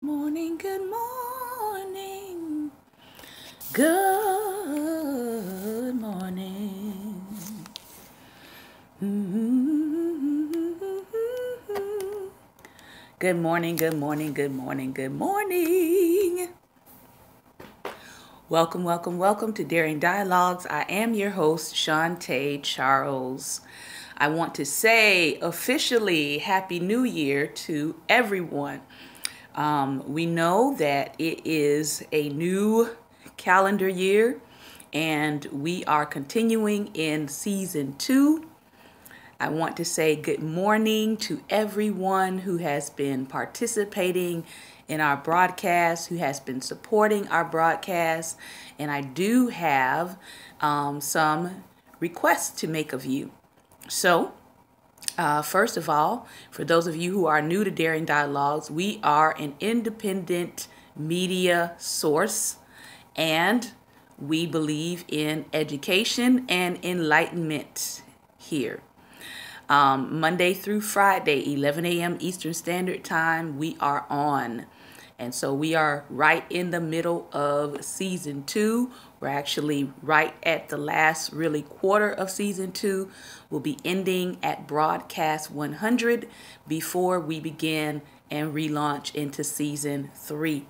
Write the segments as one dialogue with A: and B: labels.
A: Morning, good morning, good morning. Good morning, good morning, good morning, good morning. Welcome, welcome, welcome to Daring Dialogues. I am your host, Shantae Charles. I want to say officially Happy New Year to everyone. We know that it is a new calendar year and we are continuing in season 2. I want to say good morning to everyone who has been participating in our broadcast, who has been supporting our broadcast, and I do have some requests to make of you. So, first of all, for those of you who are new to Daring Dialogues, we are an independent media source and we believe in education and enlightenment here. Monday through Friday, 11 a.m. Eastern Standard Time, we are on. And so we are right in the middle of season 2. We're actually right at the last really quarter of season 2. We'll be ending at broadcast 100 before we begin and relaunch into season 3.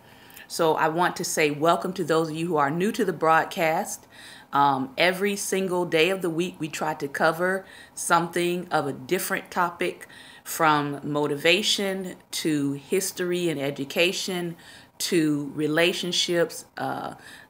A: So I want to say welcome to those of you who are new to the broadcast. Every single day of the week, we try to cover something of a different topic, from motivation to history and education to relationships,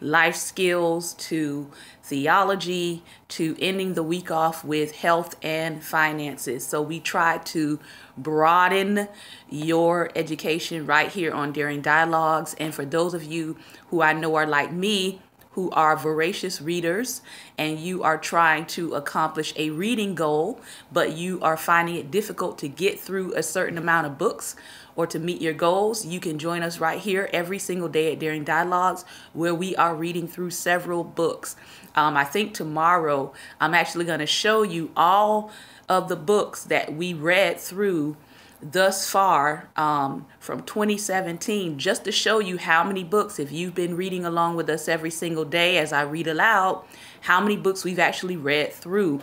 A: life skills to theology to ending the week off with health and finances. So we try to broaden your education right here on Daring Dialogues. And for those of you who I know are like me, who are voracious readers and you are trying to accomplish a reading goal, but you are finding it difficult to get through a certain amount of books or to meet your goals, you can join us right here every single day at Daring Dialogues, where we are reading through several books. I think tomorrow I'm actually going to show you all of the books that we read through thus far from 2017, just to show you how many books, if you've been reading along with us every single day as I read aloud, how many books we've actually read through.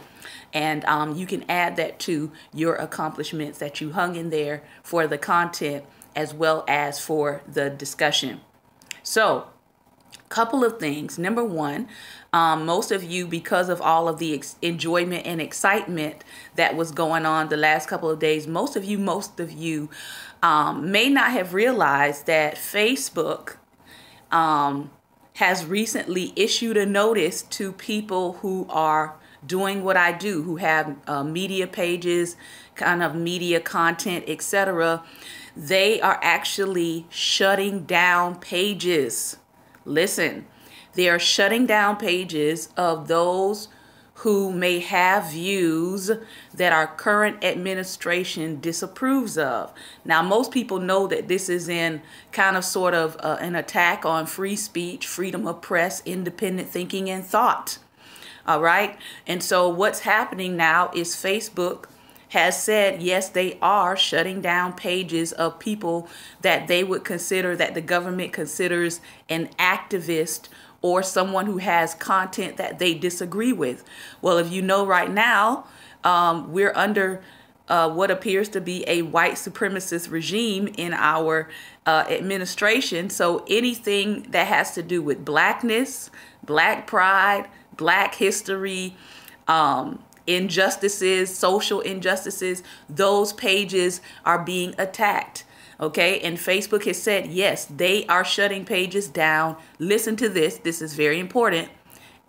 A: And you can add that to your accomplishments that you hung in there for the content as well as for the discussion. So, couple of things. Number one, most of you, because of all of the enjoyment and excitement that was going on the last couple of days, most of you may not have realized that Facebook has recently issued a notice to people who are doing what I do, who have media pages, kind of media content, etc. They are actually shutting down pages. Listen, they are shutting down pages of those who may have views that our current administration disapproves of. Now, most people know that this is in kind of sort of an attack on free speech, freedom of press, independent thinking and thought. All right. And so what's happening now is Facebook has said, yes, they are shutting down pages of people that they would consider, that the government considers an activist or someone who has content that they disagree with. Well, if you know right now, we're under what appears to be a white supremacist regime in our administration. So anything that has to do with blackness, black pride, black history, injustices, social injustices, those pages are being attacked. Okay, and Facebook has said, yes, they are shutting pages down. Listen to this. This is very important.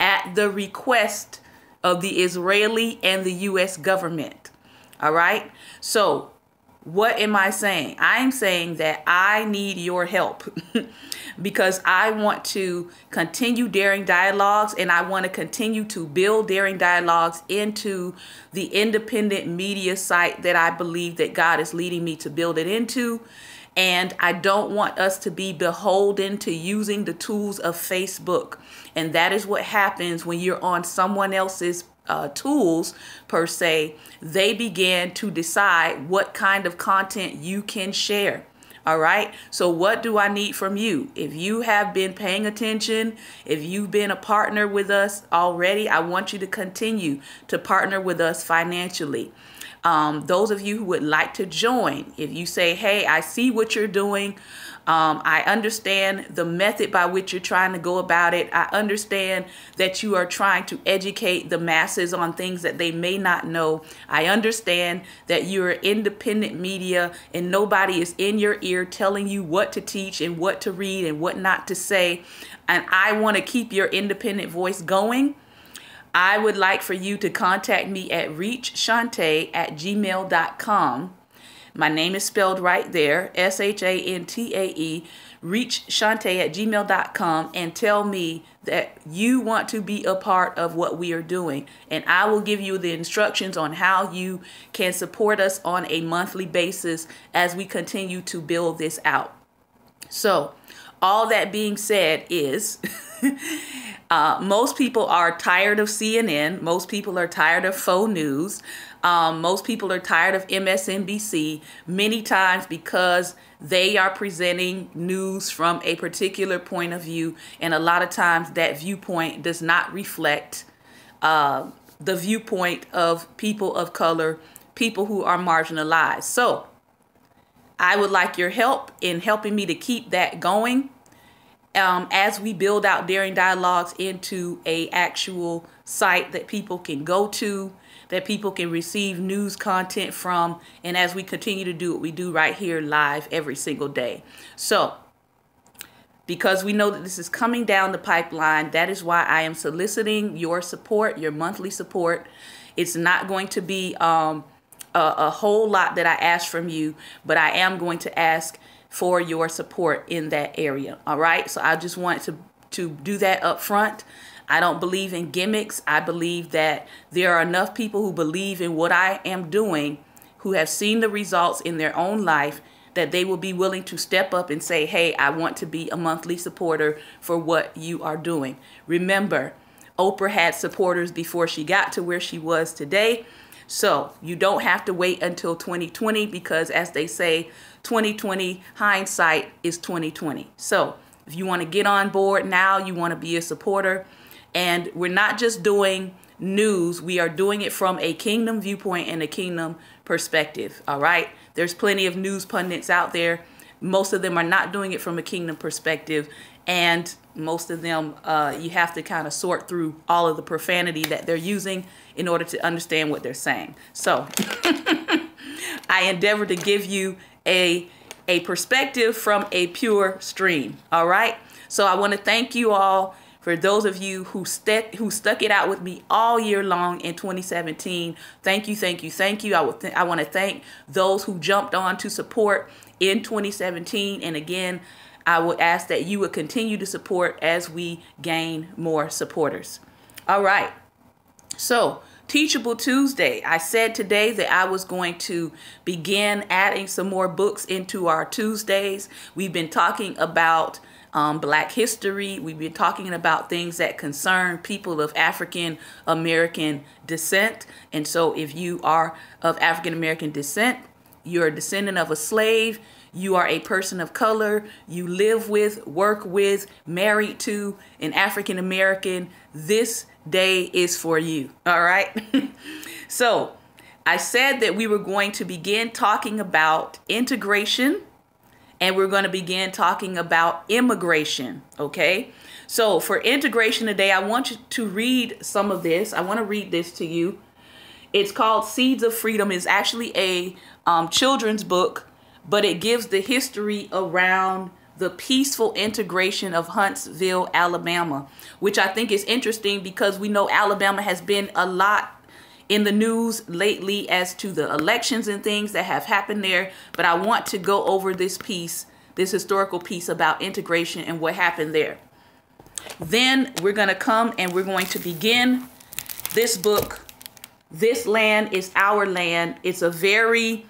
A: At the request of the Israeli and the U.S. government. All right. So what am I saying? I'm saying that I need your help because I want to continue Daring Dialogues and I want to continue to build Daring Dialogues into the independent media site that I believe that God is leading me to build it into. And I don't want us to be beholden to using the tools of Facebook. And that is what happens when you're on someone else's tools, per se. They begin to decide what kind of content you can share. All right. So what do I need from you? If you have been paying attention, if you've been a partner with us already, I want you to continue to partner with us financially. Those of you who would like to join, if you say, hey, I see what you're doing. I understand the method by which you're trying to go about it. I understand that you are trying to educate the masses on things that they may not know. I understand that you're independent media and nobody is in your ear telling you what to teach and what to read and what not to say. And I want to keep your independent voice going. I would like for you to contact me at reachshantae@gmail.com. My name is spelled right there, SHANTAE, reachshantae@gmail.com, and tell me that you want to be a part of what we are doing. And I will give you the instructions on how you can support us on a monthly basis as we continue to build this out. So, all that being said is... most people are tired of CNN. Most people are tired of faux news. Most people are tired of MSNBC, many times because they are presenting news from a particular point of view. And a lot of times that viewpoint does not reflect the viewpoint of people of color, people who are marginalized. So I would like your help in helping me to keep that going. As we build out Daring Dialogues into a actual site that people can go to, that people can receive news content from, and as we continue to do what we do right here live every single day. So, because we know that this is coming down the pipeline, that is why I am soliciting your support, your monthly support. It's not going to be a whole lot that I ask from you, but I am going to ask for your support in that area. All right. So I just want to do that up front. I don't believe in gimmicks. I believe that there are enough people who believe in what I am doing, who have seen the results in their own life, that they will be willing to step up and say, hey, I want to be a monthly supporter for what you are doing. Remember, Oprah had supporters before she got to where she was today. So you don't have to wait until 2020 because, as they say, 2020 hindsight is 2020. So if you want to get on board now, you want to be a supporter. And we're not just doing news. We are doing it from a kingdom viewpoint and a kingdom perspective. All right. There's plenty of news pundits out there. Most of them are not doing it from a kingdom perspective. And most of them, you have to kind of sort through all of the profanity that they're using in order to understand what they're saying. So I endeavor to give you a perspective from a pure stream. All right. So I want to thank you all for those of you who stuck it out with me all year long in 2017. Thank you, thank you, thank you. I want to thank those who jumped on to support in 2017. And again, I would ask that you would continue to support as we gain more supporters. All right. So, Teachable Tuesday. I said today that I was going to begin adding some more books into our Tuesdays. We've been talking about Black history. We've been talking about things that concern people of African American descent. And so if you are of African American descent, you're a descendant of a slave, you are a person of color, you live with, work with, married to an African American, this day is for you. All right. So I said that we were going to begin talking about integration, and we're going to begin talking about immigration. Okay. So for integration today, I want you to read some of this. I want to read this to you. It's called Seeds of Freedom. It's actually a children's book, but it gives the history around the peaceful integration of Huntsville, Alabama, which I think is interesting because we know Alabama has been a lot in the news lately as to the elections and things that have happened there. But I want to go over this piece, this historical piece about integration and what happened there. Then we're going to come and we're going to begin this book. This Land is Our Land. It's a very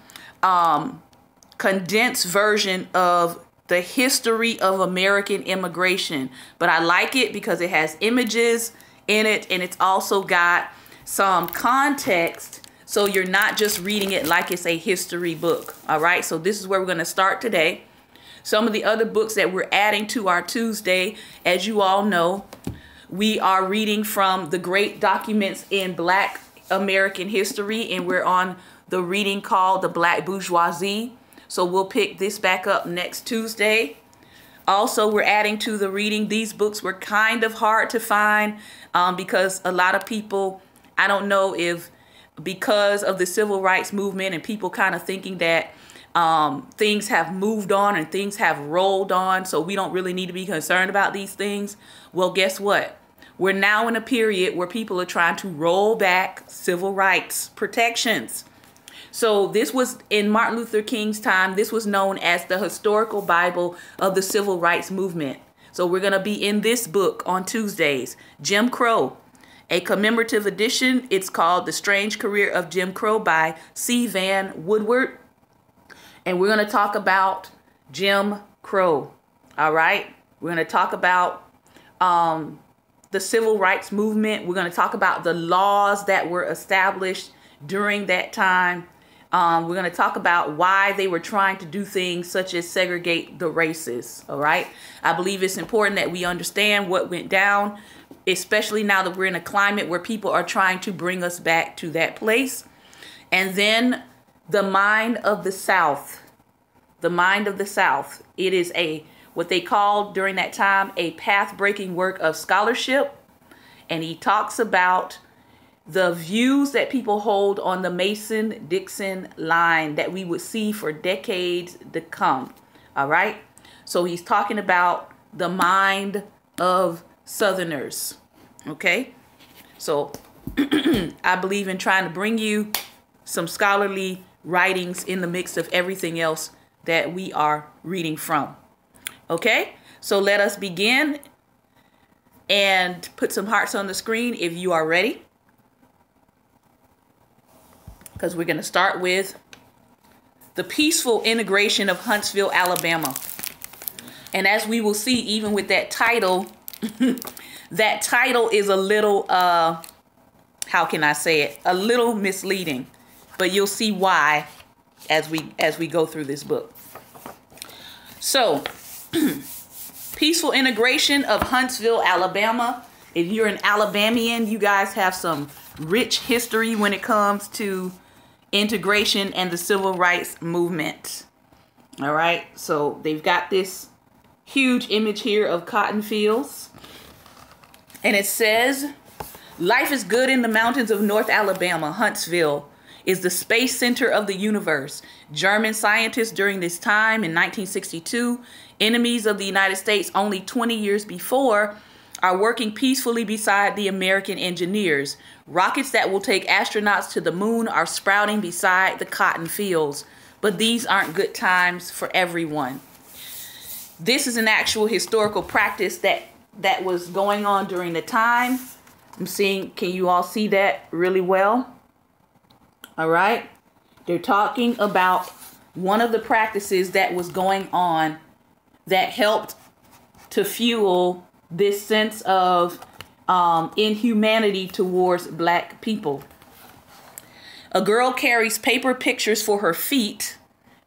A: condensed version of the history of American immigration, but I like it because it has images in it, and it's also got some context, so you're not just reading it like it's a history book. All right, so this is where we're going to start today. Some of the other books that we're adding to our Tuesday, as you all know, we are reading from the great documents in Black American history, and we're on the reading called The Black Bourgeoisie. So we'll pick this back up next Tuesday. Also, we're adding to the reading. These books were kind of hard to find because a lot of people, I don't know if because of the civil rights movement and people kind of thinking that things have moved on and things have rolled on, so we don't really need to be concerned about these things. Well, guess what? We're now in a period where people are trying to roll back civil rights protections. So this was in Martin Luther King's time. This was known as the historical Bible of the civil rights movement. So we're going to be in this book on Tuesdays, Jim Crow, a commemorative edition. It's called The Strange Career of Jim Crow by C. Van Woodward. And we're going to talk about Jim Crow. All right. We're going to talk about the civil rights movement. We're going to talk about the laws that were established during that time. We're going to talk about why they were trying to do things such as segregate the races. All right. I believe it's important that we understand what went down, especially now that we're in a climate where people are trying to bring us back to that place. And then the mind of the South. The mind of the South. It is what they called during that time a path-breaking work of scholarship. And he talks about the views that people hold on the Mason-Dixon line that we would see for decades to come. All right. So he's talking about the mind of Southerners. Okay. So I believe in trying to bring you some scholarly writings in the mix of everything else that we are reading from. Okay. So let us begin and put some hearts on the screen if you are ready, because we're going to start with the peaceful integration of Huntsville, Alabama. And as we will see, even with that title, that title is a little, how can I say it? A little misleading, but you'll see why as we go through this book. So, peaceful integration of Huntsville, Alabama. If you're an Alabamian, you guys have some rich history when it comes to integration and the civil rights movement. All right. So they've got this huge image here of cotton fields. And it says, life is good in the mountains of North Alabama. Huntsville is the space center of the universe. German scientists during this time in 1962, enemies of the United States only 20 years before, are working peacefully beside the American engineers. Rockets that will take astronauts to the moon are sprouting beside the cotton fields. But these aren't good times for everyone. This is an actual historical practice that was going on during the time. I'm seeing, can you all see that really well? All right. They're talking about one of the practices that was going on that helped to fuel this sense of inhumanity towards black people. A girl carries paper pictures for her feet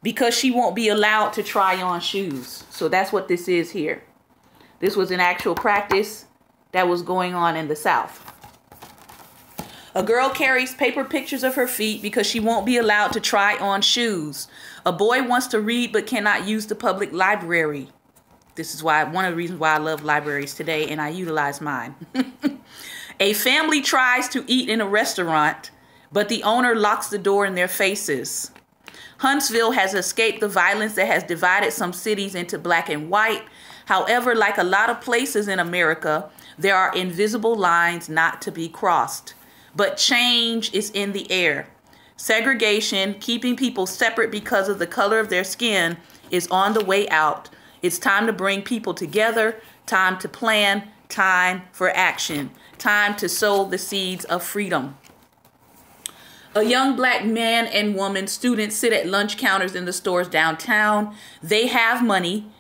A: because she won't be allowed to try on shoes. So that's what this is here. This was an actual practice that was going on in the South. A girl carries paper pictures of her feet because she won't be allowed to try on shoes. A boy wants to read but cannot use the public library. This is why one of the reasons why I love libraries today, and I utilize mine. A family tries to eat in a restaurant, but the owner locks the door in their faces. Huntsville has escaped the violence that has divided some cities into black and white. However, like a lot of places in America, there are invisible lines not to be crossed. But change is in the air. Segregation, keeping people separate because of the color of their skin, is on the way out. It's time to bring people together, time to plan, time for action, time to sow the seeds of freedom. A young black man and woman, students, sit at lunch counters in the stores downtown. They have money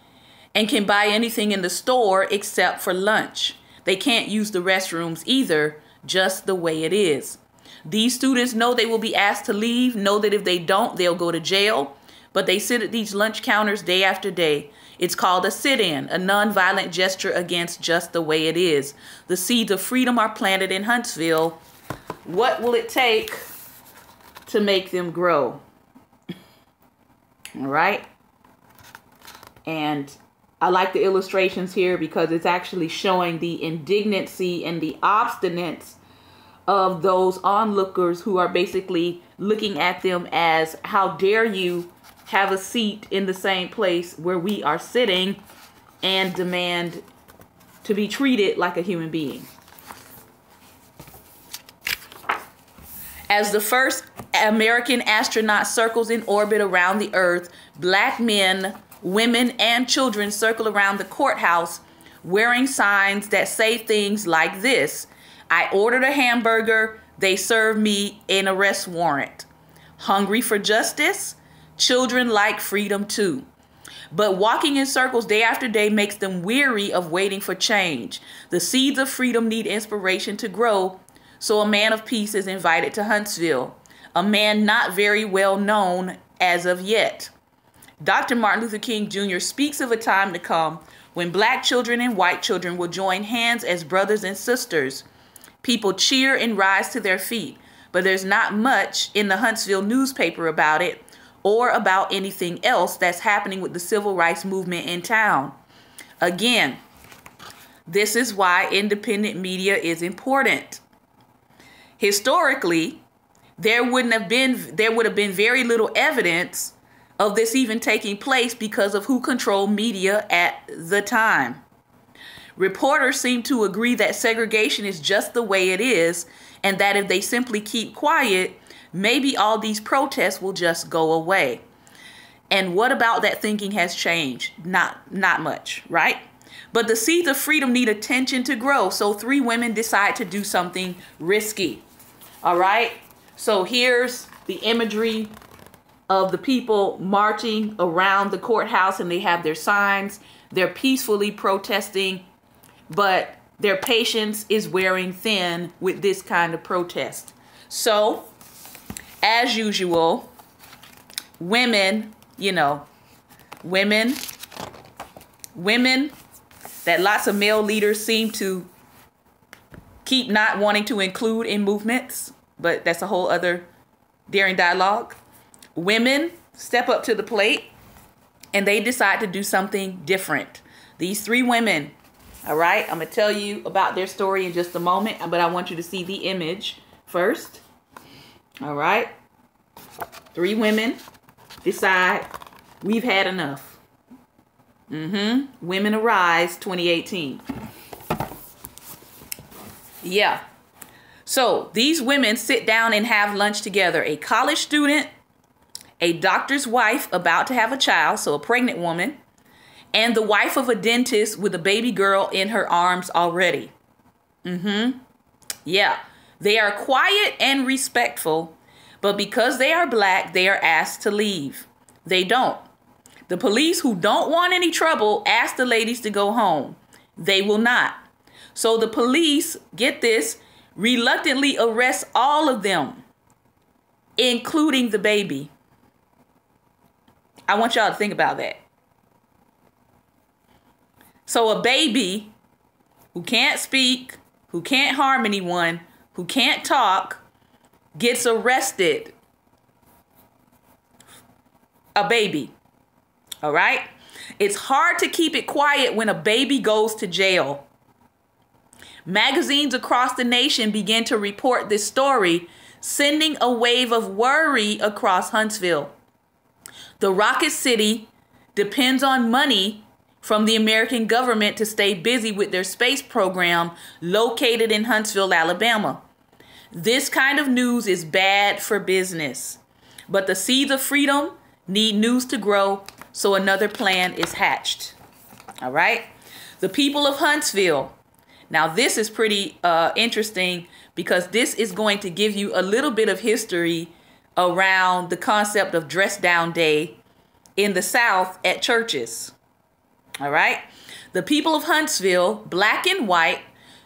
A: and can buy anything in the store except for lunch. They can't use the restrooms either, just the way it is. These students know they will be asked to leave, know that if they don't, they'll go to jail. But they sit at these lunch counters day after day. It's called a sit-in, a nonviolent gesture against just the way it is. The seeds of freedom are planted in Huntsville. What will it take to make them grow? All right. And I like the illustrations here because it's actually showing the indignancy and the obstinance of those onlookers who are basically looking at them as, how dare you have a seat in the same place where we are sitting and demand to be treated like a human being. As the first American astronaut circles in orbit around the Earth, black men, women, and children circle around the courthouse wearing signs that say things like this: I ordered a hamburger, they served me an arrest warrant. Hungry for justice? Children like freedom too. But walking in circles day after day makes them weary of waiting for change. The seeds of freedom need inspiration to grow, so a man of peace is invited to Huntsville, a man not very well known as of yet. Dr. Martin Luther King Jr. speaks of a time to come when black children and white children will join hands as brothers and sisters. People cheer and rise to their feet, but there's not much in the Huntsville newspaper about it or about anything else that's happening with the civil rights movement in town. Again, this is why independent media is important. Historically, there would have been very little evidence of this even taking place because of who controlled media at the time. Reporters seem to agree that segregation is just the way it is, and that if they simply keep quiet, maybe all these protests will just go away. And what about that thinking has changed? Not much, right? But the seeds of freedom need attention to grow, so 3 women decide to do something risky. All right? So here's the imagery of the people marching around the courthouse, and they have their signs. They're peacefully protesting, but their patience is wearing thin with this kind of protest. So, as usual, women, women that lots of male leaders seem to keep not wanting to include in movements, but that's a whole other daring dialogue. Women step up to the plate and they decide to do something different. These 3 women, all right, I'm going to tell you about their story in just a moment, but I want you to see the image first. All right. 3 women decide we've had enough. Women Arise 2018. Yeah. So these women sit down and have lunch together. A college student, a doctor's wife about to have a child, so a pregnant woman, and the wife of a dentist with a baby girl in her arms already. Yeah. They are quiet and respectful, but because they are black, they are asked to leave. They don't. The police, who don't want any trouble, ask the ladies to go home. They will not. So the police, get this, reluctantly arrest all of them, including the baby. I want y'all to think about that. So a baby who can't speak, who can't harm anyone, who can't talk, gets arrested. A baby. All right? It's hard to keep it quiet when a baby goes to jail. Magazines across the nation began to report this story, sending a wave of worry across Huntsville. The Rocket City depends on money from the American government to stay busy with their space program located in Huntsville, Alabama. This kind of news is bad for business, but the seeds of freedom need news to grow, so another plan is hatched. All right? The people of Huntsville. Now, this is pretty interesting because this is going to give you a little bit of history around the concept of Dress Down Day in the South at churches. All right? The people of Huntsville, black and white,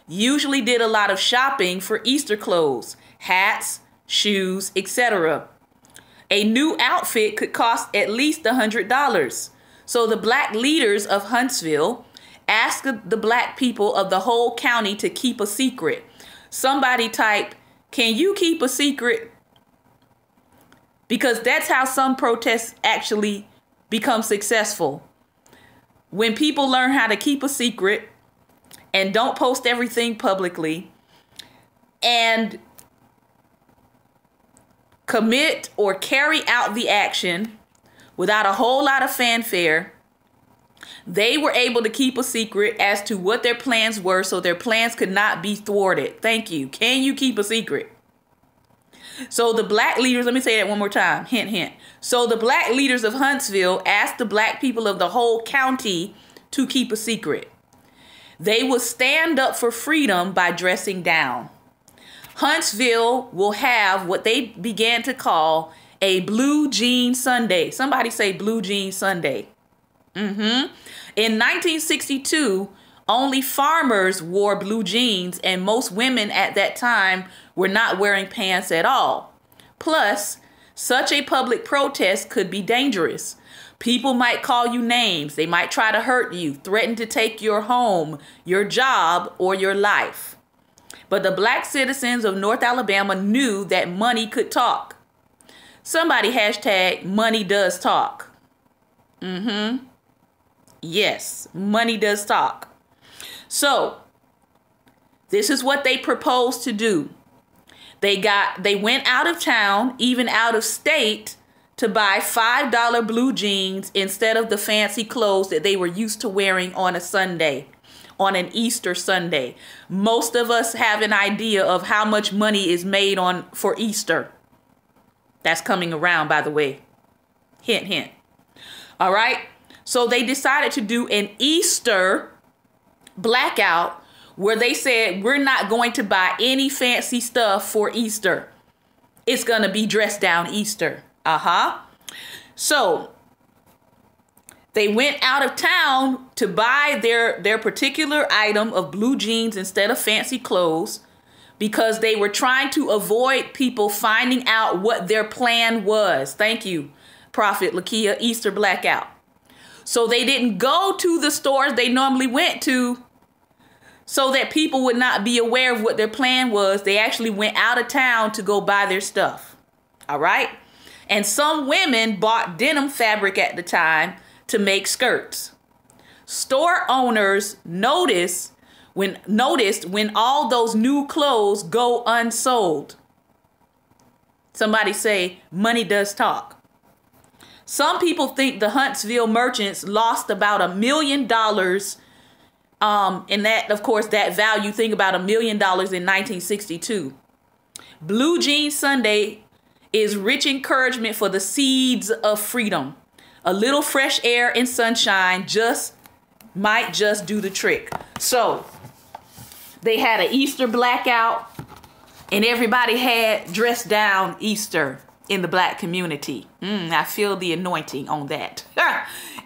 A: usually did a lot of shopping for Easter clothes, hats, shoes, etc. A new outfit could cost at least $100. So the black leaders of Huntsville asked the black people of the whole county to keep a secret. Somebody type, can you keep a secret? Because that's how some protests actually become successful. When people learn how to keep a secret and don't post everything publicly and commit or carry out the action without a whole lot of fanfare, they were able to keep a secret as to what their plans were, so their plans could not be thwarted. Thank you. Can you keep a secret? So the black leaders, let me say that one more time. Hint, hint. So the black leaders of Huntsville asked the black people of the whole county to keep a secret. They will stand up for freedom by dressing down. Huntsville will have what they began to call a Blue Jean Sunday. Somebody say Blue Jean Sunday. In 1962, only farmers wore blue jeans, and most women at that time were not wearing pants at all. Plus, such a public protest could be dangerous. People might call you names. They might try to hurt you, threaten to take your home, your job, or your life. But the black citizens of North Alabama knew that money could talk. Somebody hashtag money does talk. Yes, money does talk. So, this is what they proposed to do. They went out of town, even out of state, to buy $5 blue jeans instead of the fancy clothes that they were used to wearing on a Sunday, on an Easter Sunday. Most of us have an idea of how much money is made for Easter. That's coming around, by the way. Hint, hint. All right. So they decided to do an Easter blackout where they said, we're not going to buy any fancy stuff for Easter. It's going to be dressed down Easter. So they went out of town to buy their particular item of blue jeans instead of fancy clothes because they were trying to avoid people finding out what their plan was. Thank you, Prophet Lakia. Easter blackout. So they didn't go to the stores they normally went to so that people would not be aware of what their plan was. They actually went out of town to go buy their stuff. All right. And some women bought denim fabric at the time to make skirts. Store owners noticed when all those new clothes go unsold. Somebody say money does talk. Some people think the Huntsville merchants lost about $1 million. And that, of course, that value, think about $1 million in 1962. Blue Jean Sunday is rich encouragement for the seeds of freedom. A little fresh air and sunshine might just do the trick. So they had an Easter blackout and everybody had dressed down Easter in the black community. I feel the anointing on that.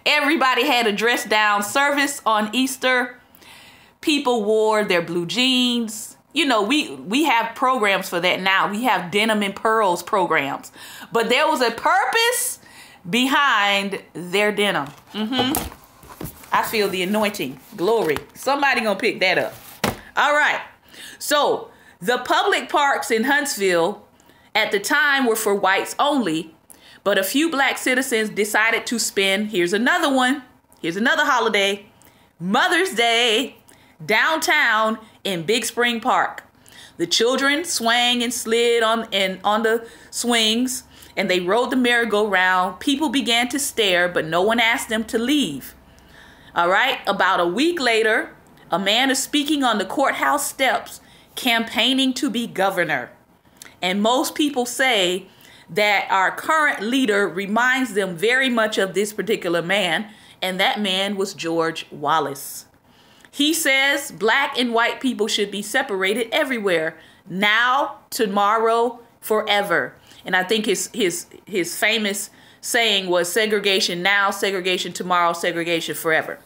A: Everybody had a dress down service on Easter. People wore their blue jeans. You know, we have programs for that now. We have Denim and Pearls programs. But there was a purpose behind their denim. I feel the anointing. Glory. Somebody gonna pick that up. All right. So the public parks in Huntsville at the time were for whites only, but a few black citizens decided to spend, here's another one, here's another holiday, Mother's Day, downtown in Big Spring Park. The children swang and slid on the swings, and they rode the merry-go-round. People began to stare, but no one asked them to leave. All right, about a week later, a man is speaking on the courthouse steps, campaigning to be governor. And most people say that our current leader reminds them very much of this particular man, and that man was George Wallace. He says black and white people should be separated everywhere, now, tomorrow, forever. And I think his famous saying was segregation now, segregation tomorrow, segregation forever.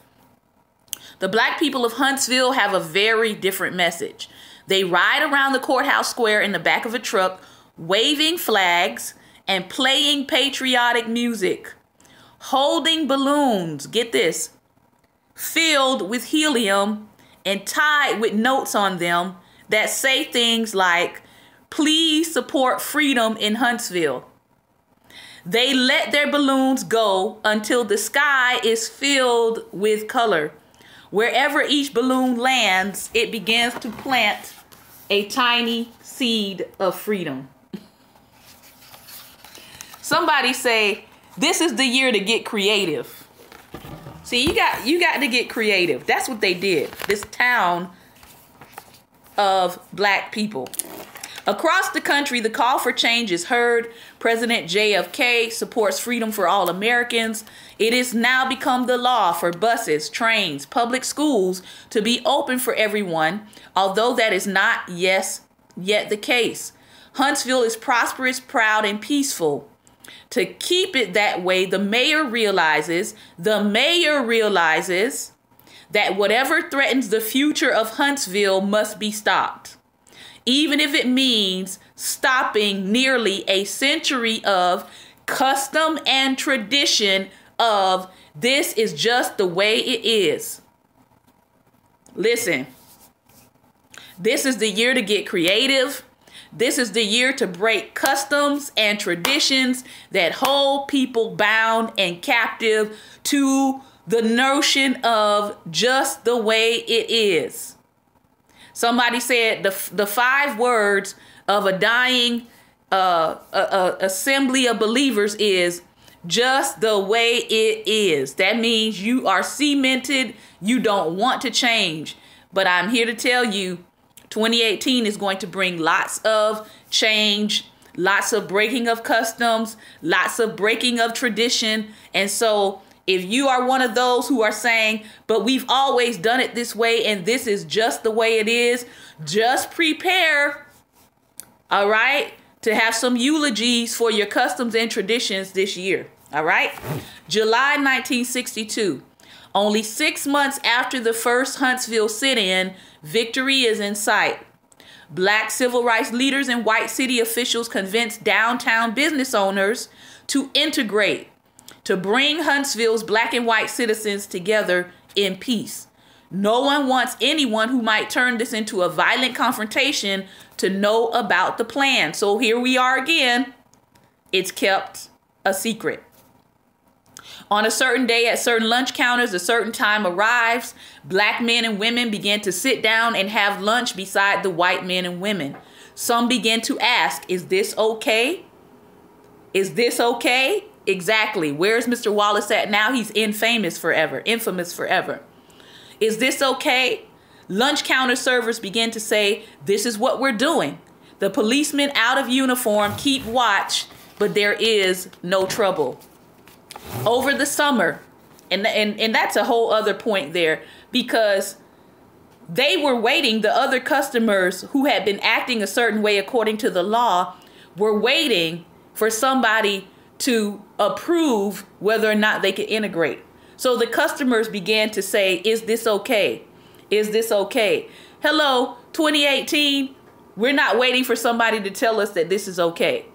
A: The black people of Huntsville have a very different message. They ride around the courthouse square in the back of a truck, waving flags and playing patriotic music. holding balloons, get this, filled with helium and tied with notes on them that say things like, "Please support freedom in Huntsville." They let their balloons go until the sky is filled with color. Wherever each balloon lands, it begins to plant a tiny seed of freedom. Somebody say, this is the year to get creative. See, you got to get creative. That's what they did. This town of black people. Across the country, the call for change is heard. President JFK supports freedom for all Americans. It has now become the law for buses, trains, public schools to be open for everyone, although that is not yet the case. Huntsville is prosperous, proud, and peaceful. To keep it that way, the mayor realizes that whatever threatens the future of Huntsville must be stopped, even if it means stopping nearly a century of custom and tradition of this is just the way it is. Listen, this is the year to get creative. This is the year to break customs and traditions that hold people bound and captive to the notion of just the way it is. Somebody said the 5 words of a dying assembly of believers is just the way it is. That means you are cemented. You don't want to change. But I'm here to tell you, 2018 is going to bring lots of change, lots of breaking of customs, lots of breaking of tradition. And so if you are one of those who are saying, but we've always done it this way and this is just the way it is, just prepare, all right, to have some eulogies for your customs and traditions this year, all right? July 1962, only 6 months after the first Huntsville sit-in, victory is in sight. Black civil rights leaders and white city officials convinced downtown business owners to integrate, to bring Huntsville's black and white citizens together in peace. No one wants anyone who might turn this into a violent confrontation to know about the plan. So here we are again. It's kept a secret. On a certain day at certain lunch counters, a certain time arrives. Black men and women begin to sit down and have lunch beside the white men and women. Some begin to ask, is this okay? Is this okay? Exactly. Where's Mr. Wallace at now? He's infamous forever. Is this okay? Lunch counter servers begin to say, this is what we're doing. The policemen out of uniform keep watch, but there is no trouble. Over the summer, and that's a whole other point there, because they were waiting, the other customers who had been acting a certain way according to the law were waiting for somebody to approve whether or not they could integrate. So the customers began to say, is this okay? Is this okay? Hello, 2018, we're not waiting for somebody to tell us that this is okay.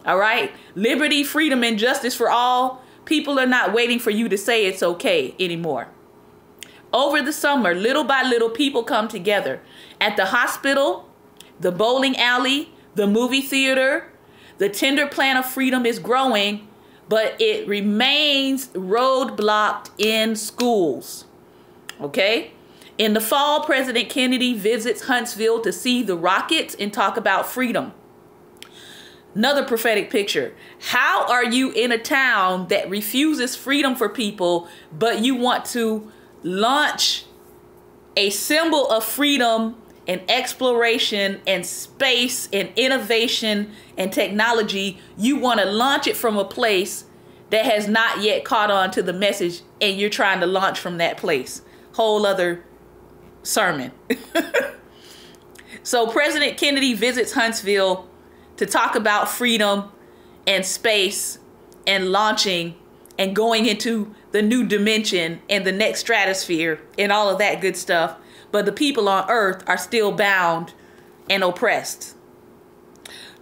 A: All right? Liberty, freedom, and justice for all. People are not waiting for you to say it's okay anymore. Over the summer, little by little, people come together at the hospital, the bowling alley, the movie theater. The tender plan of freedom is growing, but it remains roadblocked in schools. Okay? In the fall, President Kennedy visits Huntsville to see the Rockets and talk about freedom. Another prophetic picture. How are you in a town that refuses freedom for people, but you want to launch a symbol of freedom and exploration and space and innovation and technology? You want to launch it from a place that has not yet caught on to the message, and you're trying to launch from that place. Whole other sermon. So President Kennedy visits Huntsville to talk about freedom and space and launching and going into the new dimension and the next stratosphere and all of that good stuff. But the people on earth are still bound and oppressed.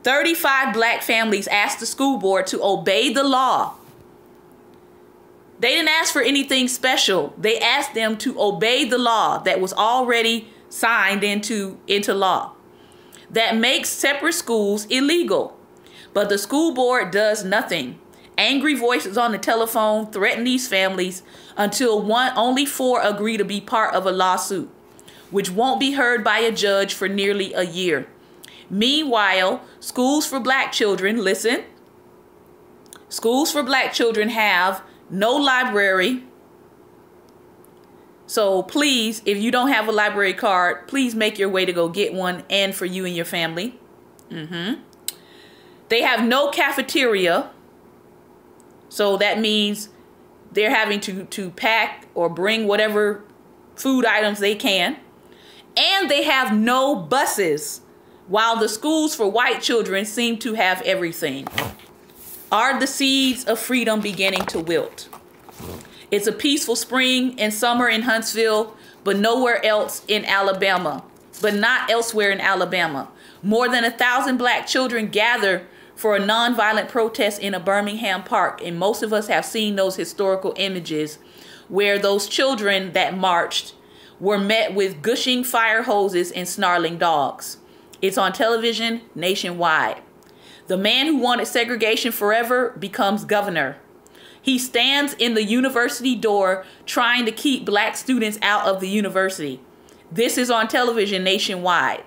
A: 35 black families asked the school board to obey the law They didn't ask for anything special. They asked them to obey the law that was already signed into law that makes separate schools illegal. But the school board does nothing. Angry voices on the telephone threaten these families until only 4 agree to be part of a lawsuit, which won't be heard by a judge for nearly a year. Meanwhile, schools for black children, listen, schools for black children have no library. So please, if you don't have a library card, please make your way to go get one, and for you and your family. They have no cafeteria. So that means they're having to pack or bring whatever food items they can. And they have no buses, while the schools for white children seem to have everything. Are the seeds of freedom beginning to wilt? It's a peaceful spring and summer in Huntsville, but nowhere else in Alabama, but not elsewhere in Alabama. More than 1,000 black children gather for a nonviolent protest in a Birmingham park, and most of us have seen those historical images where those children that marched were met with gushing fire hoses and snarling dogs. It's on television nationwide. The man who wanted segregation forever becomes governor. He stands in the university door trying to keep black students out of the university. This is on television nationwide.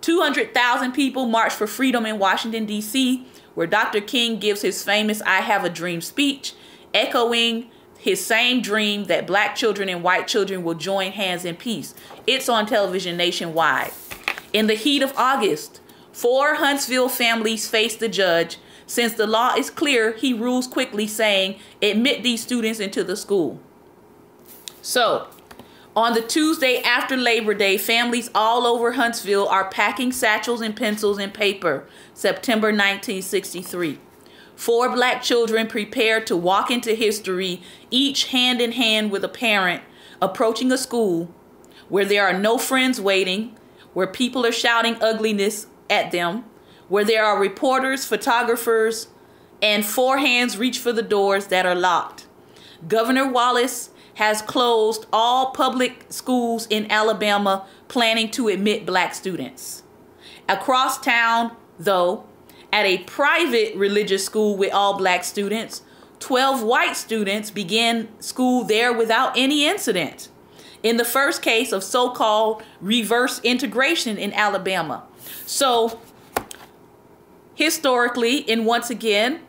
A: 200,000 people marched for freedom in Washington, D.C., where Dr. King gives his famous I Have a Dream speech, echoing his same dream that black children and white children will join hands in peace. It's on television nationwide. In the heat of August, 4 Huntsville families face the judge. Since the law is clear, he rules quickly, saying, admit these students into the school. So, on the Tuesday after Labor Day, families all over Huntsville are packing satchels and pencils and paper. September 1963. 4 black children prepare to walk into history, each hand in hand with a parent, approaching a school where there are no friends waiting, where people are shouting ugliness at them, where there are reporters, photographers, and 4 hands reach for the doors that are locked. Governor Wallace has closed all public schools in Alabama, planning to admit black students. Across town, though, at a private religious school with all black students, 12 white students began school there without any incident. In the first case of so-called reverse integration in Alabama. So, historically, and once again,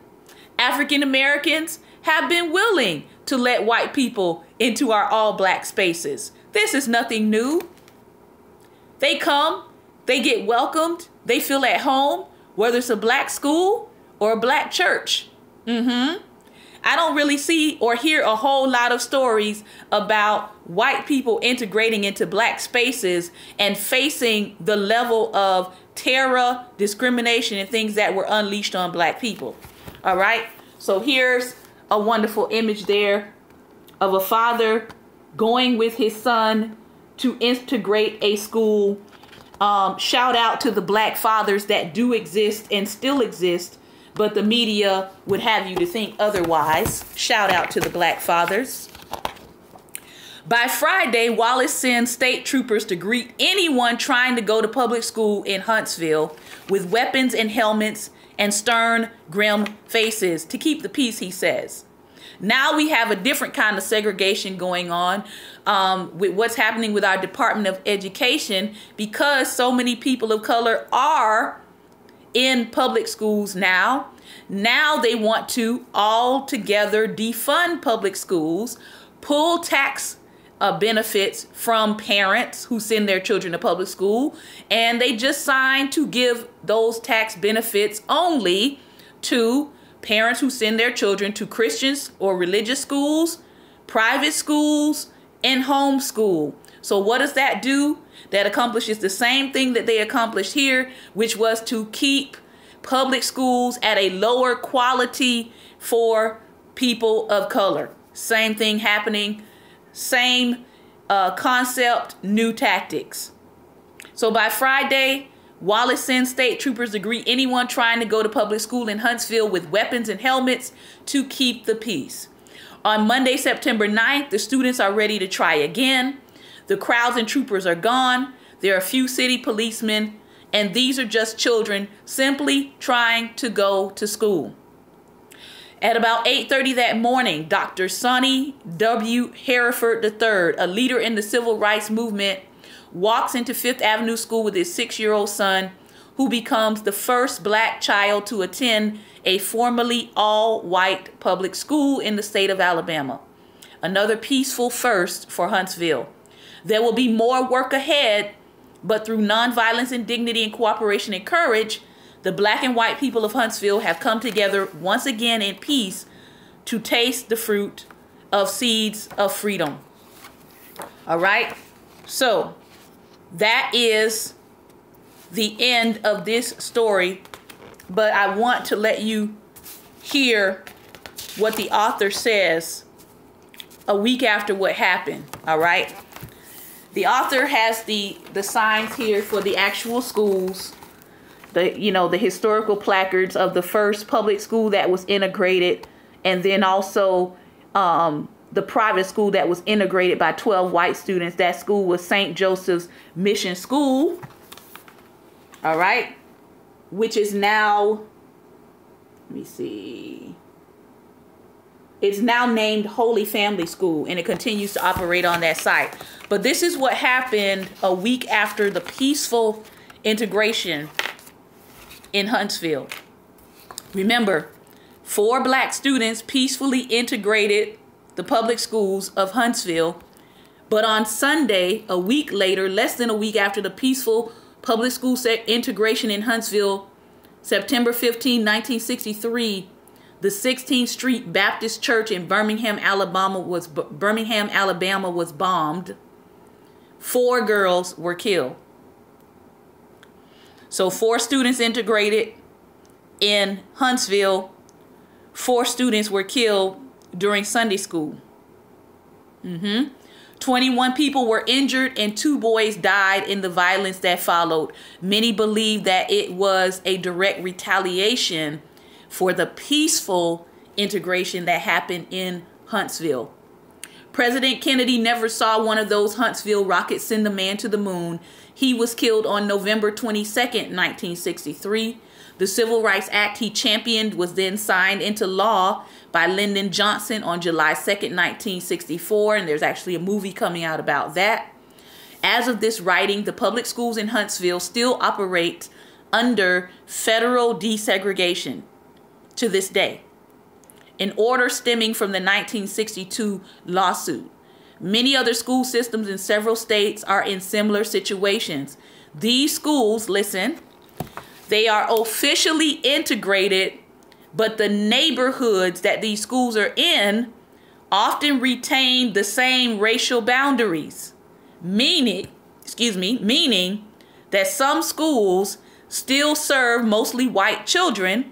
A: African Americans have been willing to let white people into our all-black spaces. This is nothing new. They come, they get welcomed, they feel at home, whether it's a black school or a black church. I don't really see or hear a whole lot of stories about white people integrating into black spaces and facing the level of terror, discrimination, and things that were unleashed on black people. All right. So here's a wonderful image there of a father going with his son to integrate a school. Shout out to the black fathers that do exist and still exist, but the media would have you to think otherwise. Shout out to the black fathers. By Friday, Wallace sends state troopers to greet anyone trying to go to public school in Huntsville with weapons and helmets and stern, grim faces to keep the peace, he says. Now we have a different kind of segregation going on with what's happening with our Department of Education, because so many people of color are in public schools now. Now they want to altogether defund public schools, pull tax benefits from parents who send their children to public school, and they just signed to give those tax benefits only to parents who send their children to Christians or religious schools, private schools, and homeschool. So what does that do? That accomplishes the same thing that they accomplished here, which was to keep public schools at a lower quality for people of color. Same thing happening, same concept, new tactics. So by Friday, Wallace sends state troopers to greet anyone trying to go to public school in Huntsville with weapons and helmets to keep the peace. On Monday, September 9th, the students are ready to try again. The crowds and troopers are gone. There are a few city policemen, and these are just children simply trying to go to school. At about 8:30 that morning, Dr. Sonny W. Hereford III, a leader in the civil rights movement, walks into Fifth Avenue School with his 6-year-old son, who becomes the first black child to attend a formerly all-white public school in the state of Alabama. Another peaceful first for Huntsville. There will be more work ahead, but through nonviolence and dignity and cooperation and courage, the black and white people of Huntsville have come together once again in peace to taste the fruit of seeds of freedom. All right? So that is the end of this story, but I want to let you hear what the author says a week after what happened. All right? The author has the signs here for the actual schools, the historical placards of the first public school that was integrated, and then also the private school that was integrated by 12 white students. That school was St. Joseph's Mission School, all right, which is now, let me see, it's now named Holy Family School, and it continues to operate on that site. But this is what happened a week after the peaceful integration in Huntsville. Remember, 4 black students peacefully integrated the public schools of Huntsville. But on Sunday, a week later, less than a week after the peaceful public school integration in Huntsville, September 15, 1963, the 16th Street Baptist Church in Birmingham, Alabama was bombed. 4 girls were killed. So 4 students integrated in Huntsville. 4 students were killed during Sunday school. 21 people were injured and 2 boys died in the violence that followed. Many believe that it was a direct retaliation for the peaceful integration that happened in Huntsville. President Kennedy never saw one of those Huntsville rockets send a man to the moon. He was killed on November 22nd, 1963. The Civil Rights Act he championed was then signed into law by Lyndon Johnson on July 2nd, 1964, and there's actually a movie coming out about that. As of this writing, the public schools in Huntsville still operate under federal desegregation to this day, an order stemming from the 1962 lawsuit. Many other school systems in several states are in similar situations. These schools, listen, they are officially integrated, but the neighborhoods that these schools are in often retain the same racial boundaries, meaning that some schools still serve mostly white children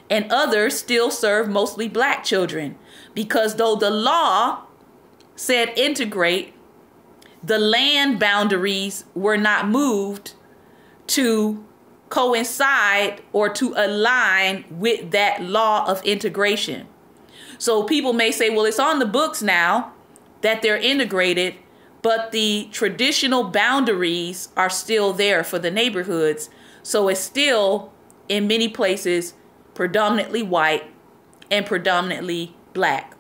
A: and others still serve mostly black children, because though the law said integrate, the land boundaries were not moved to coincide or to align with that law of integration. So people may say, well, it's on the books now that they're integrated, but the traditional boundaries are still there for the neighborhoods. So it's still, in many places, predominantly white and predominantly black.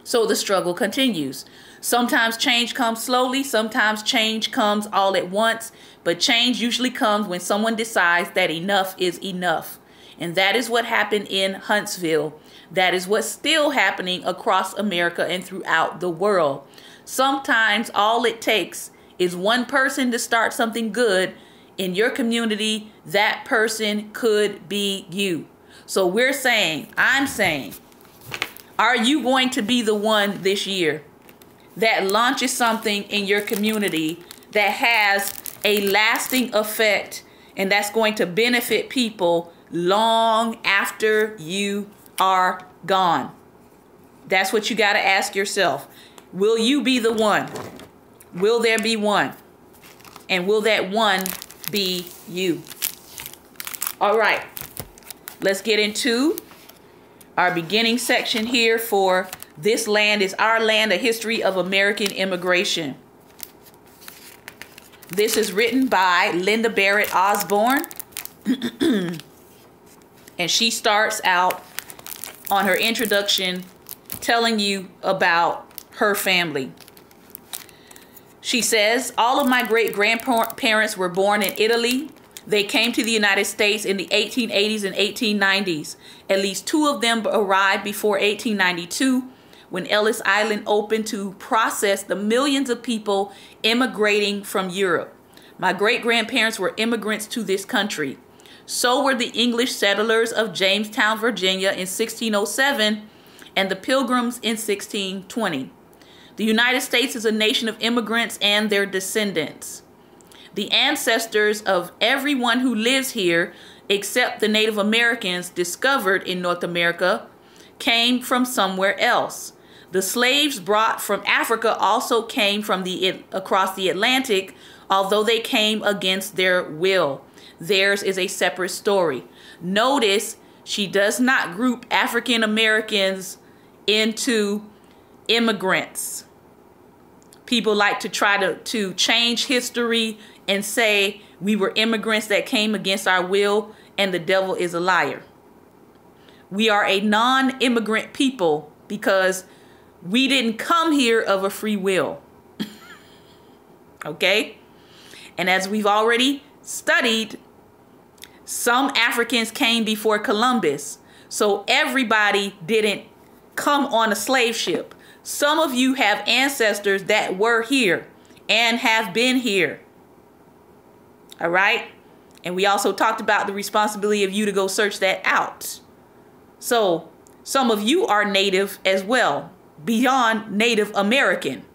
A: So the struggle continues. Sometimes change comes slowly, sometimes change comes all at once, but change usually comes when someone decides that enough is enough. And that is what happened in Huntsville. That is what's still happening across America and throughout the world. Sometimes all it takes is one person to start something good in your community. That person could be you. So we're saying, I'm saying, are you going to be the one this year that launches something in your community that has a lasting effect and that's going to benefit people long after you are gone? That's what you got to ask yourself. Will you be the one? Will there be one? And will that one be you? All right. Let's get into our beginning section here for This Land is Our Land, A History of American Immigration. This is written by Linda Barrett Osborne. And she starts out on her introduction telling you about her family. She says, all of my great-grandparents were born in Italy. They came to the United States in the 1880s and 1890s. At least 2 of them arrived before 1892, when Ellis Island opened to process the millions of people immigrating from Europe. My great-grandparents were immigrants to this country. So were the English settlers of Jamestown, Virginia in 1607 and the Pilgrims in 1620. The United States is a nation of immigrants and their descendants. The ancestors of everyone who lives here, except the Native Americans discovered in North America, came from somewhere else. The slaves brought from Africa also came from across the Atlantic, although they came against their will. Theirs is a separate story. Notice she does not group African Americans into immigrants. People like to try to change history and say we were immigrants that came against our will, and the devil is a liar. We are a non-immigrant people because we didn't come here of a free will. Okay? And as we've already studied, some Africans came before Columbus. So everybody didn't come on a slave ship. Some of you have ancestors that were here and have been here. All right? And we also talked about the responsibility of you to go search that out. So some of you are Native as well, beyond Native American.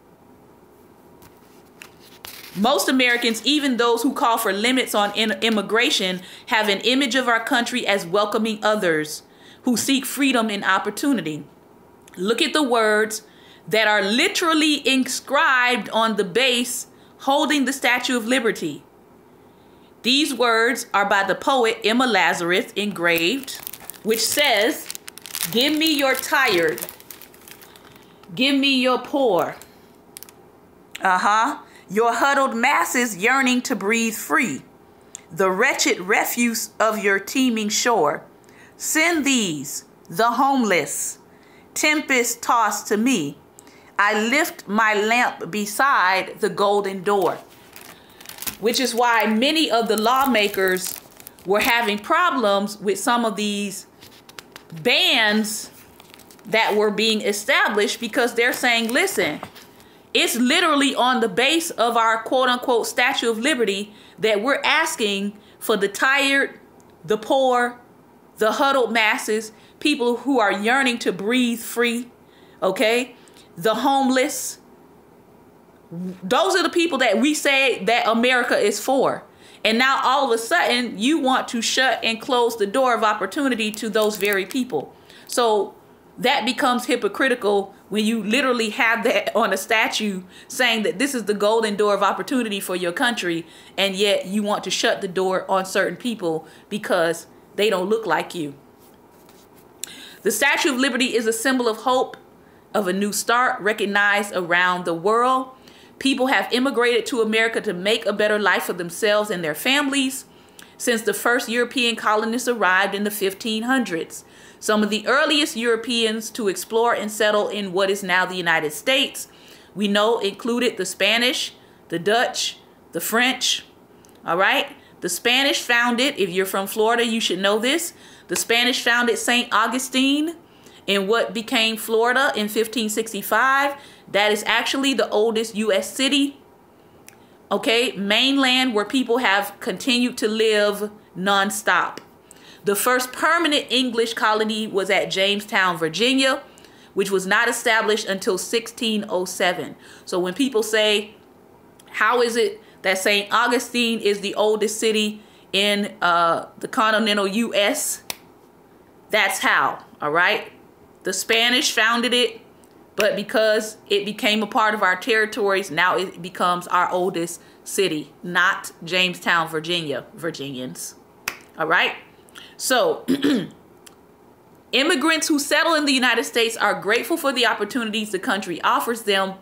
A: Most Americans, even those who call for limits on immigration, have an image of our country as welcoming others who seek freedom and opportunity. Look at the words that are literally inscribed on the base holding the Statue of Liberty. These words are by the poet Emma Lazarus, engraved, which says, "Give me your tired, give me your poor, your huddled masses yearning to breathe free, the wretched refuse of your teeming shore. Send these, the homeless, tempest tossed to me. I lift my lamp beside the golden door." Which is why many of the lawmakers were having problems with some of these bans that were being established, because they're saying, listen, it's literally on the base of our quote-unquote Statue of Liberty that we're asking for the tired, the poor, the huddled masses, people who are yearning to breathe free, okay? The homeless. Those are the people that we say that America is for. And now all of a sudden you want to shut and close the door of opportunity to those very people. So that becomes hypocritical when you literally have that on a statue saying that this is the golden door of opportunity for your country, and yet you want to shut the door on certain people because they don't look like you. The Statue of Liberty is a symbol of hope, of a new start, recognized around the world. People have immigrated to America to make a better life for themselves and their families since the first European colonists arrived in the 1500s. Some of the earliest Europeans to explore and settle in what is now the United States, we know, included the Spanish, the Dutch, the French. All right? The Spanish founded, if you're from Florida, you should know this. The Spanish founded St. Augustine in what became Florida in 1565. That is actually the oldest U.S. city, okay, mainland, where people have continued to live nonstop. The first permanent English colony was at Jamestown, Virginia, which was not established until 1607. So when people say, how is it that St. Augustine is the oldest city in the continental U.S.? That's how, all right? The Spanish founded it, but because it became a part of our territories, now it becomes our oldest city, not Jamestown, Virginia, Virginians. All right? So Immigrants who settle in the United States are grateful for the opportunities the country offers them.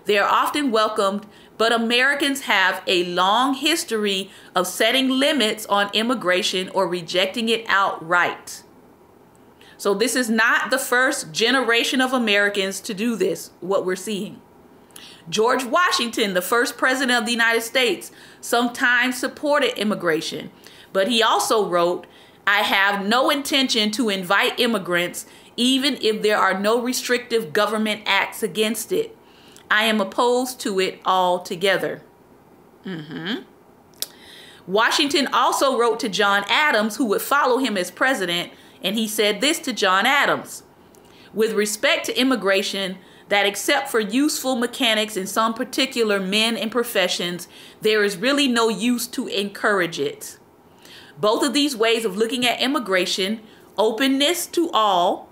A: They are often welcomed, but Americans have a long history of setting limits on immigration or rejecting it outright. So this is not the first generation of Americans to do this, what we're seeing. George Washington, the first president of the United States, sometimes supported immigration, but he also wrote, "I have no intention to invite immigrants, even if there are no restrictive government acts against it. I am opposed to it altogether." Washington also wrote to John Adams, who would follow him as president, and he said this to John Adams: "With respect to immigration, that except for useful mechanics and some particular men and professions, there is really no use to encourage it. Both of these ways of looking at immigration, openness to all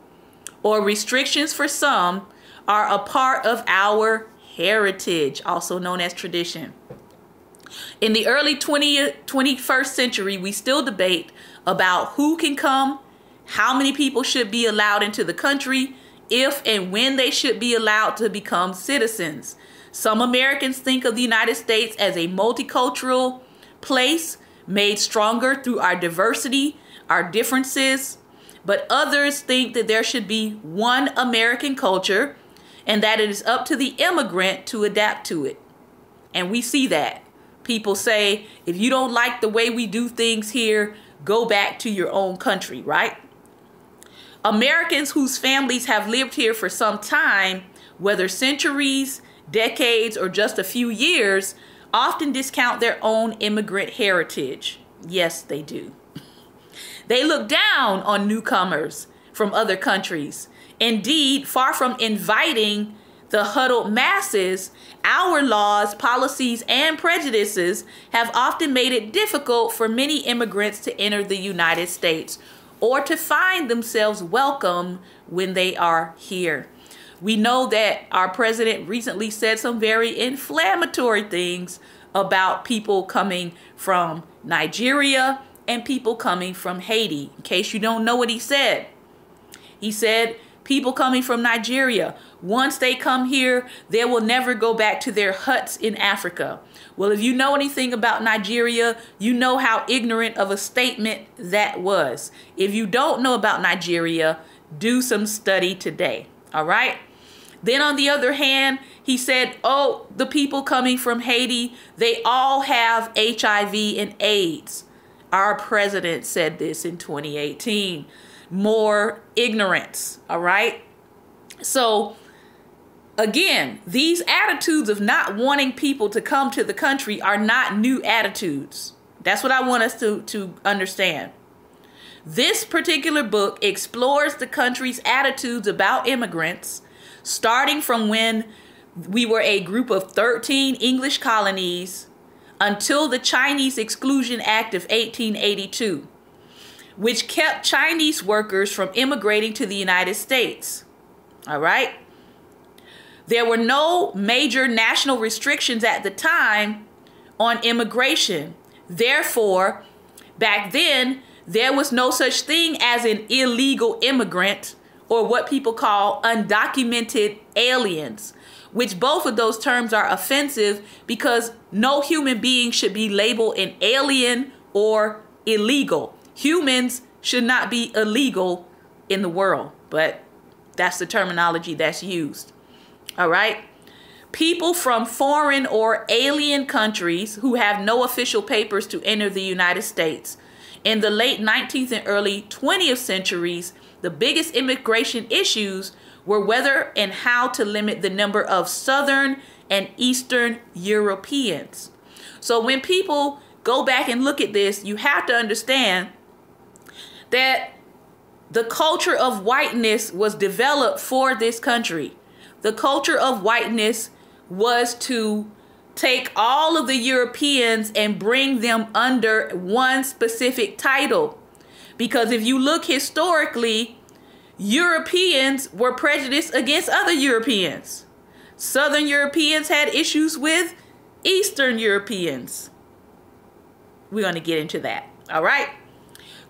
A: or restrictions for some, are a part of our heritage," also known as tradition. In the early 21st century, we still debate about who can come, how many people should be allowed into the country, if and when they should be allowed to become citizens. Some Americans think of the United States as a multicultural place made stronger through our diversity, our differences, but others think that there should be one American culture and that it is up to the immigrant to adapt to it. And we see that. People say, if you don't like the way we do things here, go back to your own country, right? Americans whose families have lived here for some time, whether centuries, decades, or just a few years, often discount their own immigrant heritage. Yes, they do. They look down on newcomers from other countries. Indeed, far from inviting the huddled masses, our laws, policies, and prejudices have often made it difficult for many immigrants to enter the United States or to find themselves welcome when they are here. We know that our president recently said some very inflammatory things about people coming from Nigeria and people coming from Haiti. In case you don't know what he said people coming from Nigeria, once they come here, they will never go back to their huts in Africa. Well, if you know anything about Nigeria, you know how ignorant of a statement that was. If you don't know about Nigeria, do some study today, all right? Then on the other hand, he said, oh, the people coming from Haiti, they all have HIV and AIDS. Our president said this in 2018. More ignorance, all right? So again, these attitudes of not wanting people to come to the country are not new attitudes. That's what I want us to understand. This particular book explores the country's attitudes about immigrants, starting from when we were a group of 13 English colonies until the Chinese Exclusion Act of 1882, which kept Chinese workers from immigrating to the United States. All right? There were no major national restrictions at the time on immigration. Therefore, back then, there was no such thing as an illegal immigrant or what people call undocumented aliens, which both of those terms are offensive because no human being should be labeled an alien or illegal. Humans should not be illegal in the world, but that's the terminology that's used. All right? People from foreign or alien countries who have no official papers to enter the United States. In the late 19th and early 20th centuries, the biggest immigration issues were whether and how to limit the number of Southern and Eastern Europeans. So when people go back and look at this, you have to understand that the culture of whiteness was developed for this country. The culture of whiteness was to take all of the Europeans and bring them under one specific title. Because if you look historically, Europeans were prejudiced against other Europeans. Southern Europeans had issues with Eastern Europeans. We're going to get into that. All right.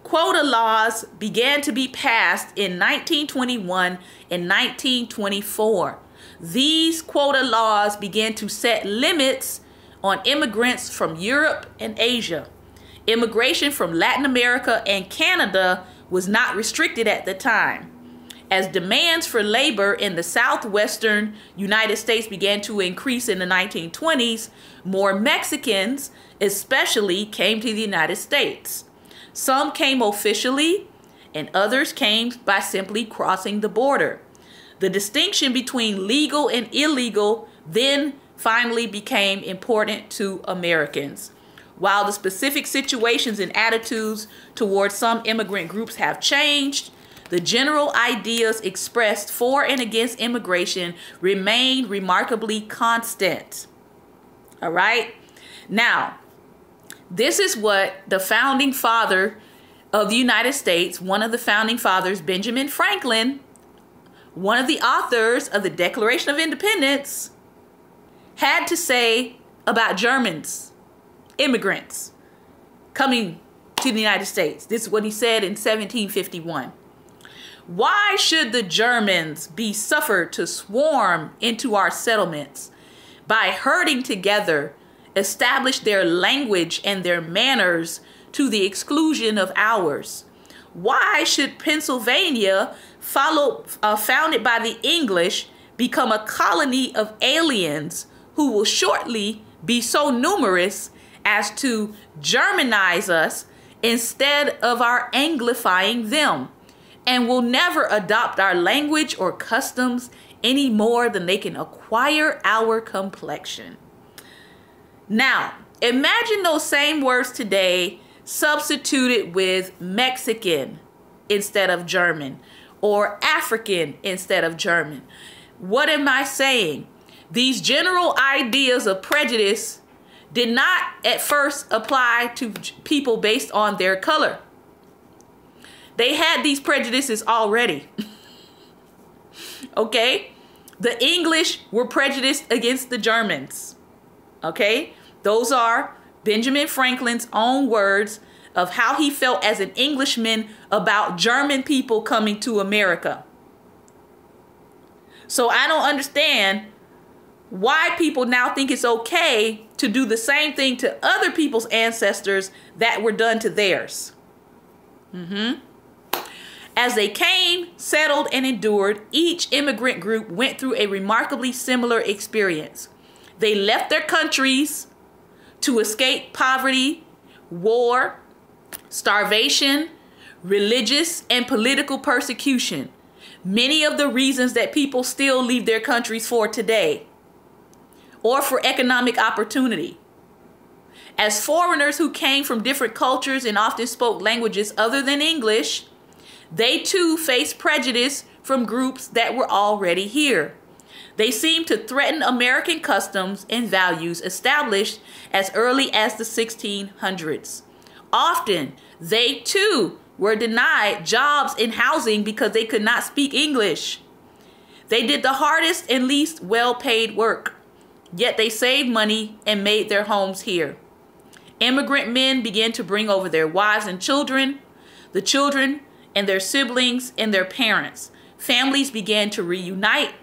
A: quota laws began to be passed in 1921 and 1924. These quota laws began to set limits on immigrants from Europe and Asia. Immigration from Latin America and Canada was not restricted at the time. As demands for labor in the southwestern United States began to increase in the 1920s, more Mexicans especially came to the United States. Some came officially, and others came by simply crossing the border. The distinction between legal and illegal then finally became important to Americans. While the specific situations and attitudes towards some immigrant groups have changed, the general ideas expressed for and against immigration remain remarkably constant. All right? Now, this is what the founding father of the United States, one of the founding fathers, Benjamin Franklin, one of the authors of the Declaration of Independence, had to say about Germans, immigrants, coming to the United States. This is what he said in 1751. Why should the Germans be suffered to swarm into our settlements, by herding together, establish their language and their manners to the exclusion of ours? Why should Pennsylvania, founded by the English, become a colony of aliens who will shortly be so numerous as to Germanize us instead of our Anglifying them, and will never adopt our language or customs any more than they can acquire our complexion? Now, imagine those same words today substituted with Mexican instead of German, or African instead of German. What am I saying? These general ideas of prejudice did not at first apply to people based on their color. They had these prejudices already. Okay? The English were prejudiced against the Germans. Okay? Those are Benjamin Franklin's own words of how he felt as an Englishman about German people coming to America. So I don't understand why people now think it's okay to do the same thing to other people's ancestors that were done to theirs. As they came, settled, and endured, each immigrant group went through a remarkably similar experience. They left their countries to escape poverty, war, starvation, religious and political persecution. Many of the reasons that people still leave their countries for today, or for economic opportunity. As foreigners who came from different cultures and often spoke languages other than English, they too faced prejudice from groups that were already here. They seemed to threaten American customs and values established as early as the 1600s. Often, they too were denied jobs and housing because they could not speak English. They did the hardest and least well-paid work, yet they saved money and made their homes here. Immigrant men began to bring over their wives and children, the children and their siblings and their parents. Families began to reunite.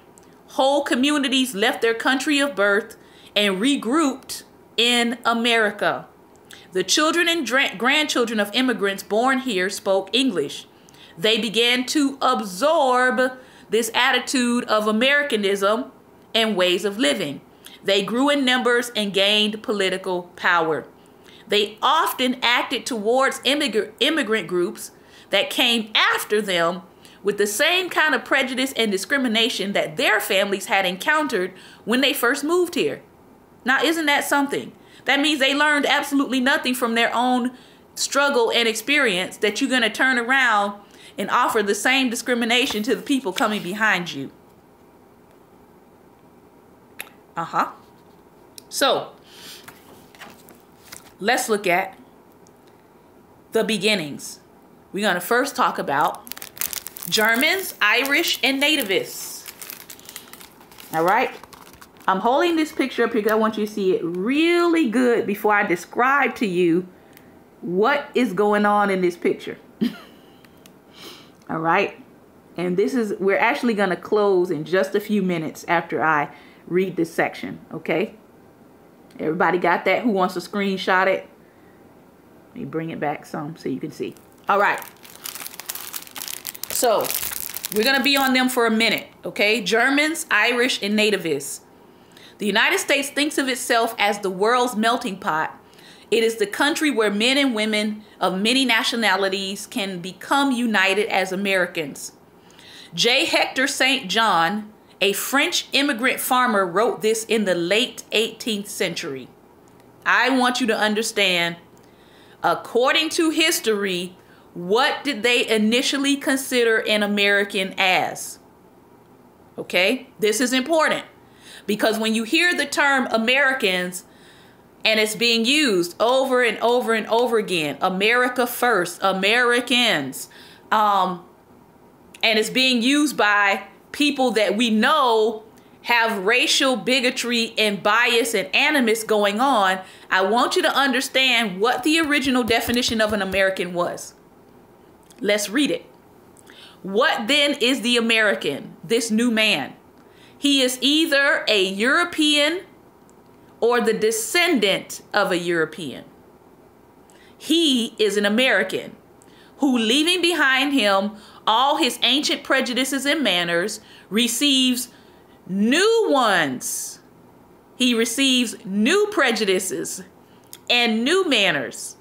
A: Whole communities left their country of birth and regrouped in America. The children and grandchildren of immigrants born here spoke English. They began to absorb this attitude of Americanism and ways of living. They grew in numbers and gained political power. They often acted towards immigrant groups that came after them with the same kind of prejudice and discrimination that their families had encountered when they first moved here. Now, isn't that something? That means they learned absolutely nothing from their own struggle and experience, that you're going to turn around and offer the same discrimination to the people coming behind you. So, let's look at the beginnings. We're going to first talk about Germans, Irish, and nativists. All right. I'm holding this picture up here because I want you to see it really good before I describe to you what is going on in this picture. All right. And we're actually going to close in just a few minutes after I read this section. Okay. Everybody got that? Who wants to screenshot it? Let me bring it back some so you can see. All right. So we're going to be on them for a minute. Okay. Germans, Irish, and nativists. The United States thinks of itself as the world's melting pot. It is the country where men and women of many nationalities can become united as Americans. J. Hector St. John, a French immigrant farmer, wrote this in the late 18th century. I want you to understand, according to history, what did they initially consider an American as? Okay, this is important because when you hear the term Americans, and it's being used over and over and over again. America first, Americans. And it's being used by people that we know have racial bigotry and bias and animus going on. I want you to understand what the original definition of an American was. Let's read it. What then is the American, this new man? He is either a European or the descendant of a European. He is an American who, leaving behind him all his ancient prejudices and manners, receives new ones. He receives new prejudices and new manners.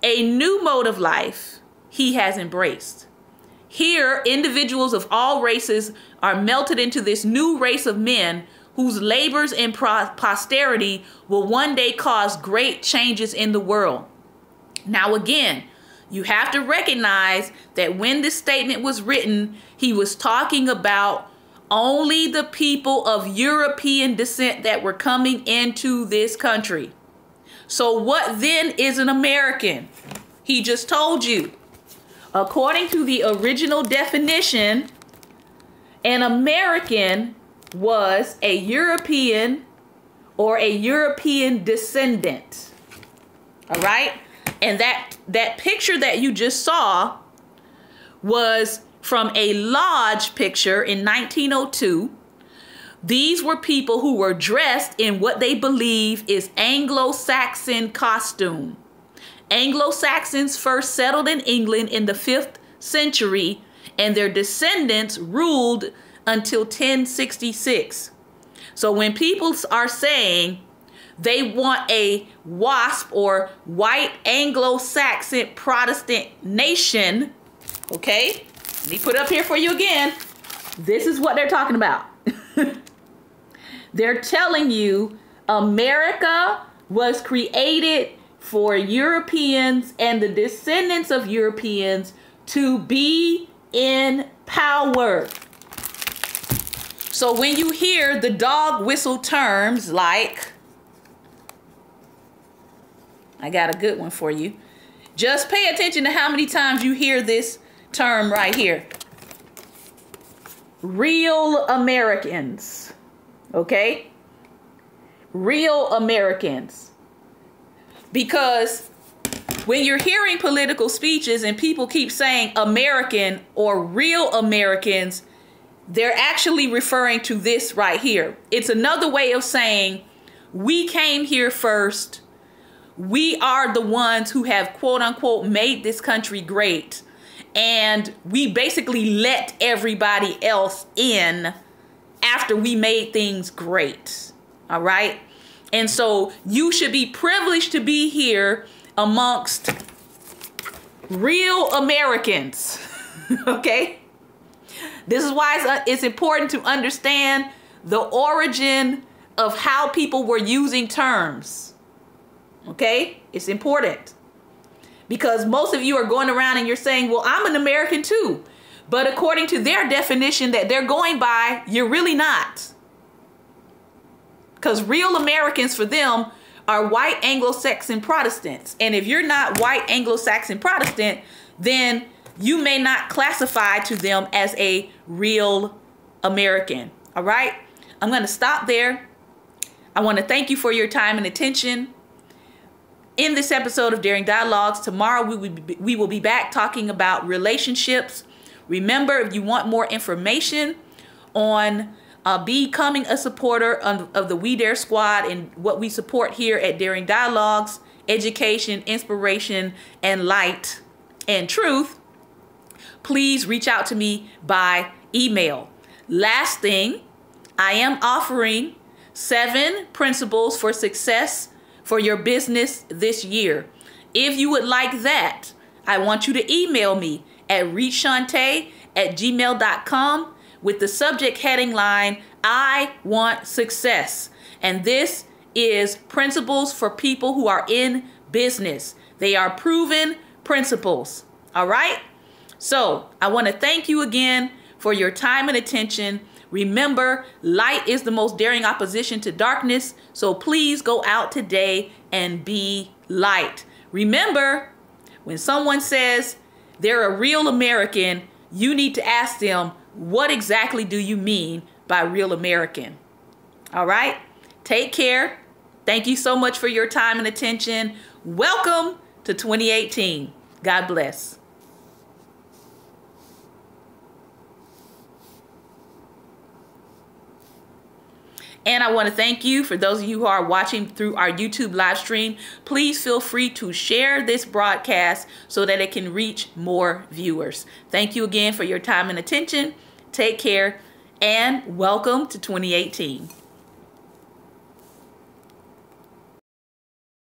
A: A new mode of life he has embraced. Here, individuals of all races are melted into this new race of men whose labors and posterity will one day cause great changes in the world. Now again, you have to recognize that when this statement was written, he was talking about only the people of European descent that were coming into this country. So what then is an American? He just told you. According to the original definition, an American was a European or a European descendant. All right. And that picture that you just saw was from a lodge picture in 1902. These were people who were dressed in what they believe is Anglo-Saxon costume. Anglo-Saxons first settled in England in the 5th century, and their descendants ruled until 1066. So when people are saying they want a WASP or white Anglo-Saxon Protestant nation, okay, let me put it up here for you again. This is what they're talking about. They're telling you America was created for Europeans and the descendants of Europeans to be in power. So when you hear the dog whistle terms like, I got a good one for you. Just pay attention to how many times you hear this term right here. Real Americans. Okay? Real Americans. Because when you're hearing political speeches and people keep saying American or real Americans, they're actually referring to this right here. It's another way of saying we came here first. We are the ones who have, quote unquote, made this country great. And we basically let everybody else in after we made things great. All right. And so you should be privileged to be here amongst real Americans. Okay. This is why it's important to understand the origin of how people were using terms. Okay. It's important. Because most of you are going around and you're saying, well, I'm an American too. But according to their definition that they're going by, you're really not. Because real Americans for them are white Anglo-Saxon Protestants. And if you're not white Anglo-Saxon Protestant, then you may not classify to them as a real American. All right. I'm going to stop there. I want to thank you for your time and attention. in this episode of Daring Dialogues. Tomorrow we will be back talking about relationships. Remember, if you want more information on becoming a supporter of the We Dare Squad and what we support here at Daring Dialogues, education, inspiration, and light and truth, please reach out to me by email. Last thing, I am offering 7 principles for success for your business this year. If you would like that, I want you to email me at reachshante@gmail.com with the subject heading line, I want success. And this is principles for people who are in business. They are proven principles. All right? So I want to thank you again for your time and attention. Remember, light is the most daring opposition to darkness. So please go out today and be light. Remember, when someone says they're a real American, you need to ask them, what exactly do you mean by real American? All right? Take care. Thank you so much for your time and attention. Welcome to 2018. God bless. And I want to thank you for those of you who are watching through our YouTube live stream. Please feel free to share this broadcast so that it can reach more viewers. Thank you again for your time and attention. Take care and welcome to 2018.